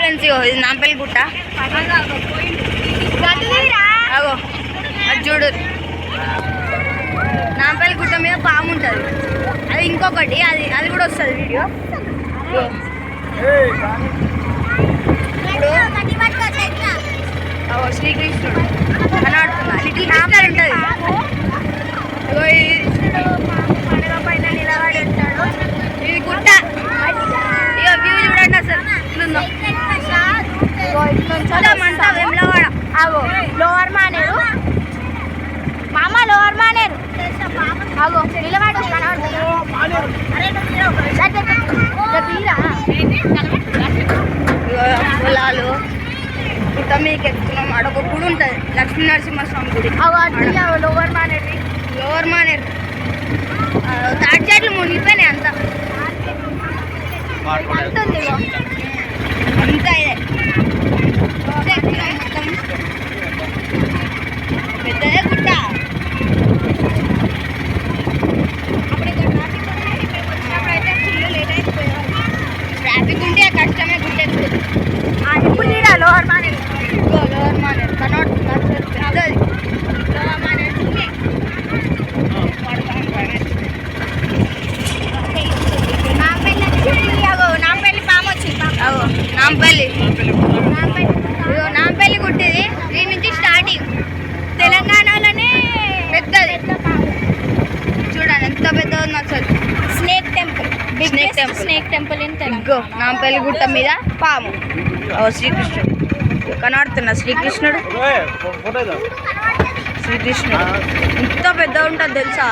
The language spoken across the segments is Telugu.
ఫ్రెండ్స్, ఇది నాంపల్లి గుట్ట. అగో అది చూడు, నాంపల్లి గుట్ట మీద పాము ఉంటుంది. అది ఇంకొకటి, అది కూడా వస్తుంది వీడియో. శ్రీకృష్ణుడు కనబడుతున్నా, లిటిల్ కృష్ణుడు ఉంటుంది. ఇది గుట్ట, ఇక వ్యూ చూడండి అసలు ఇట్లుందంతా వెమ్లవాడ. అగో లోవర్ మానేరు మామ, లోవర్ మానేరు. అగో నిలబడు పొలాలు గుట్ట మీదకి ఎక్కుతున్నాం. అడొక గుడి ఉంటుంది, లక్ష్మీ నరసింహస్వామి గుడి. Lower Maneru, lower Maneru. తాటి చెట్లు మునిగిపోయినాయి అంతా అంతా ఇదే పెద్దదే గుట్ట. ట్రాఫిక్ ఉంటే కష్టమే గుట్ట ఎక్కువ. ఇప్పుడు నీడా లోవర్ మానేరు, లోవర్ మానేరు కనబడుతుంది పెద్దది. లోవర్ మానేరు నాంపల్లి పాము వచ్చింది. నాంపల్లి నాంపల్లి గుట్టిది. దీని నుంచి స్టార్టింగ్ తెలంగాణలోనే పెద్దది. చూడండి ఎంత పెద్దది ఉంది అసలు. Snake temple, snake temple in Telangana. Nampally గుట్ట మీద పాము. శ్రీకృష్ణుడు కనబడుతున్నా, శ్రీకృష్ణుడు ఎంత పెద్ద ఉంటుంది తెలుసా.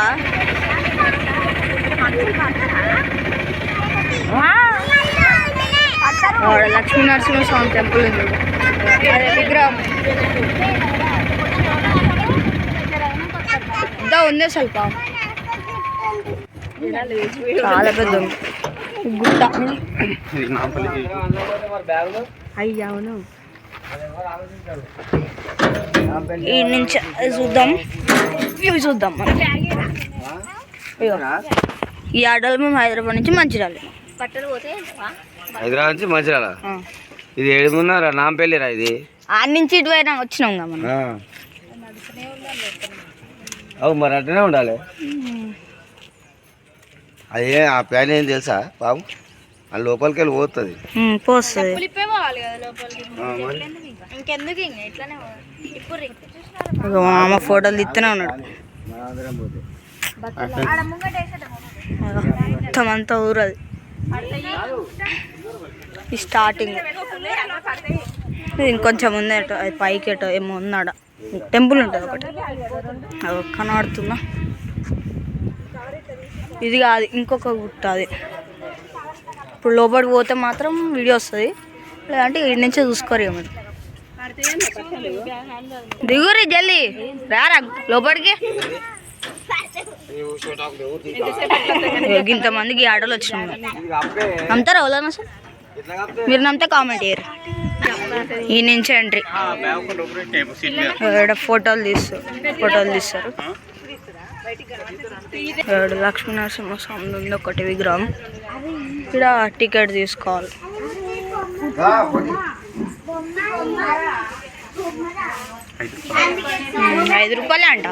లక్ష్మీ నరసింహస్వామి టెంపుల్ ఉంది, విగ్రహం పెద్ద ఉంది అసలు. పాము చాలా పెద్ద ఉంది గుట్ట. అయ్యా అవును, ఈ నుంచి చూద్దాం, వ్యూ చూద్దాం మనం. ఈ ఆటోలో మేము హైదరాబాద్ నుంచి మంచిర్యాల. హైదరాబాద్ నుంచి మంచిర్యాల. ఇది ఏడున్నారా నాంపల్లిరా? ఇది ఆడ నుంచి ఇటు పోయినా వచ్చినాం మనం. అవు మరి అట్టనే ఉండాలి. అదే ఆ ప్యాన్ ఏం తెలుసా పాము, ఆ లోపలికి వెళ్ళి పోతుంది. మామ ఫోటోలు తీస్తూనే ఉన్నాడు. మొత్తం అంతా ఊరది ఈ స్టార్టింగ్. ఇంకొంచెం ఉంది అటు, అది పైకి అటు ఏమో ఉన్నాడ టెంపుల్ ఉంటుంది ఒకటి, అది కనబడుతుందా. ఇది కాదు, ఇంకొక గుట్ట అది. ఇప్పుడు లోపలికి పోతే మాత్రం వీడియో వస్తుంది, లేదంటే ఇక్కడి నుంచే చూసుకోరు. ఏమో దిగురి జల్దీ రారా లోపలికి. ఇంతమందికి ఆటోలు వచ్చినాం. నమ్ముతారా ఎవరైనా సార్? మీరు నమ్మితే కామెంట్ చేయరు. ఈ నుంచి ఎంట్రీ, ఫోటోలు తీస్తారు. లక్ష్మీ నరసింహస్వామి ఉంది ఒకటి విగ్రహం. ఇక్కడ టికెట్ తీసుకోవాలి. 5 రూపాయలే అంట,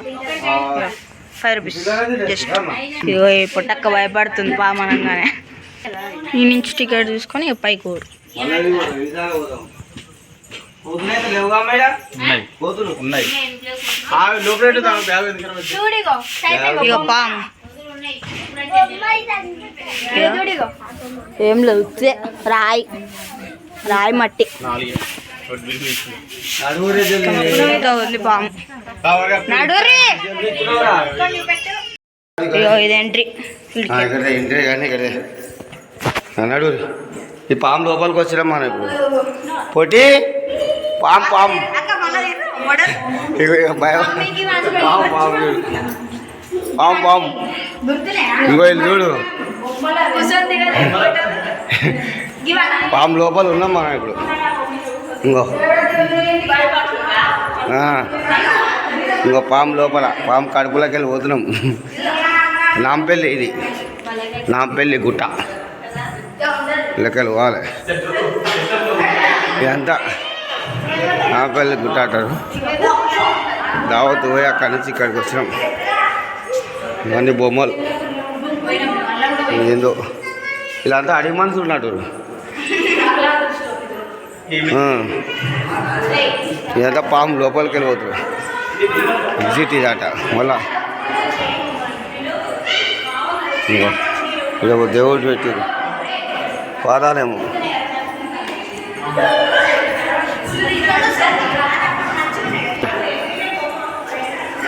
5 రూపీస్ జస్ట్. ఇగో ఈ పొట్టక్క భయపడుతుంది పామనంగానే. ఈ నుంచి టికెట్ తీసుకొని పైకి ఊరు. ఇక పాము ఏం లేదు, రాయి మట్టి ఉంది పాము. నడురి ఇది ఎంట్రీ. నడురి ఈ పాము లోపలికి వచ్చినా మనం ఇప్పుడు పొట్టి పాము పాము పాము పాము ఇంకో ఇల్లు చూడు, పాము లోపల ఉన్నాం మనం ఇప్పుడు. ఇంకో పాము లోపల, పాము కడుపులోకి వెళ్ళి పోతున్నాం. నాంపల్లి, ఇది నాంపల్లి గుట్ట లెక్కలు పోవాలి. ఇదంతా ఆపల్లి గుట్ట అంటారు. దావత్ పోయి అక్కడి నుంచి ఇక్కడికి వచ్చినాం. ఇవన్నీ బొమ్మలు ఏందో వీళ్ళంతా అడిగి మనుషులు ఉన్నట్టు. ఇదంతా పాము లోపలికి వెళ్ళిపోతుంది. ఎగ్జిట్ ఇదట. మళ్ళా ఇక దేవుడు పెట్టారు పాదాలేమో.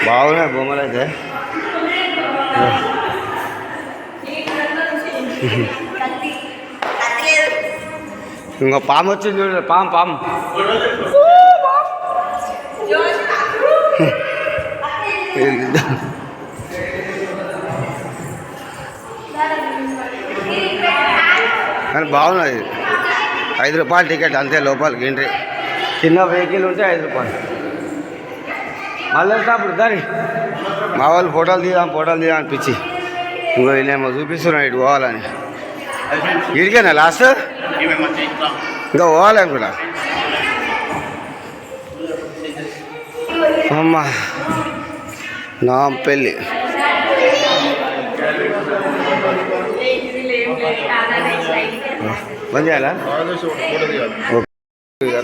బాగున్నాయి బొమ్మలు అయితే. ఇంకో పాము వచ్చింది చూడ. పాము కానీ బాగున్నది. 5 రూపాయలు టికెట్ అంతే లోపలికి ఎంట్రీ. చిన్న వెహికల్ ఉంటే 5 రూపాయలు. మళ్ళీ వెళ్తాప్పుడు దాని మా వాళ్ళు ఫోటోలు తీద్దాం అనిపించి ఇంకో నేనేమో చూపిస్తున్నాను ఇటు పోవాలని. ఇడికేనా లాస్ట్ ఇంకా పోవాలి అనుకుంటా. అమ్మ నా పెళ్ళి బంద్ చేయాలా?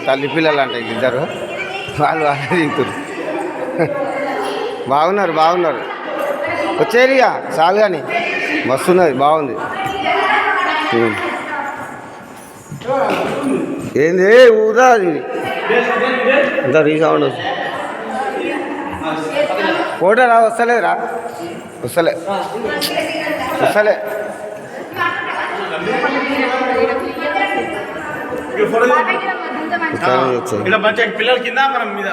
తల్లి పిల్లలు అంటే ఇద్దరు వాళ్ళు దిగుతారు. బాగున్నారు వచ్చేది ఇక చాలు కానీ మస్తున్నది బాగుంది. ఏంది ఊదా ఇంత రీసౌండ్ వస్తుంది. ఫోటో వస్తలేదురా వస్తలే పిల్లల కింద మనం మీద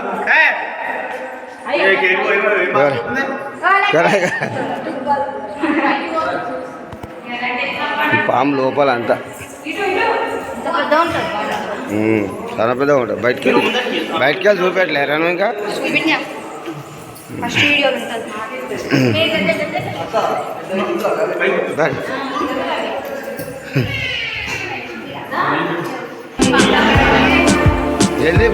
పాము లోపల అంతా చాలా పెద్ద ఉంటుంది. బయటికి వెళ్ళి చూపెట్టలేరా ఇంకా? ఫస్ట్ వీడియో జల్దీ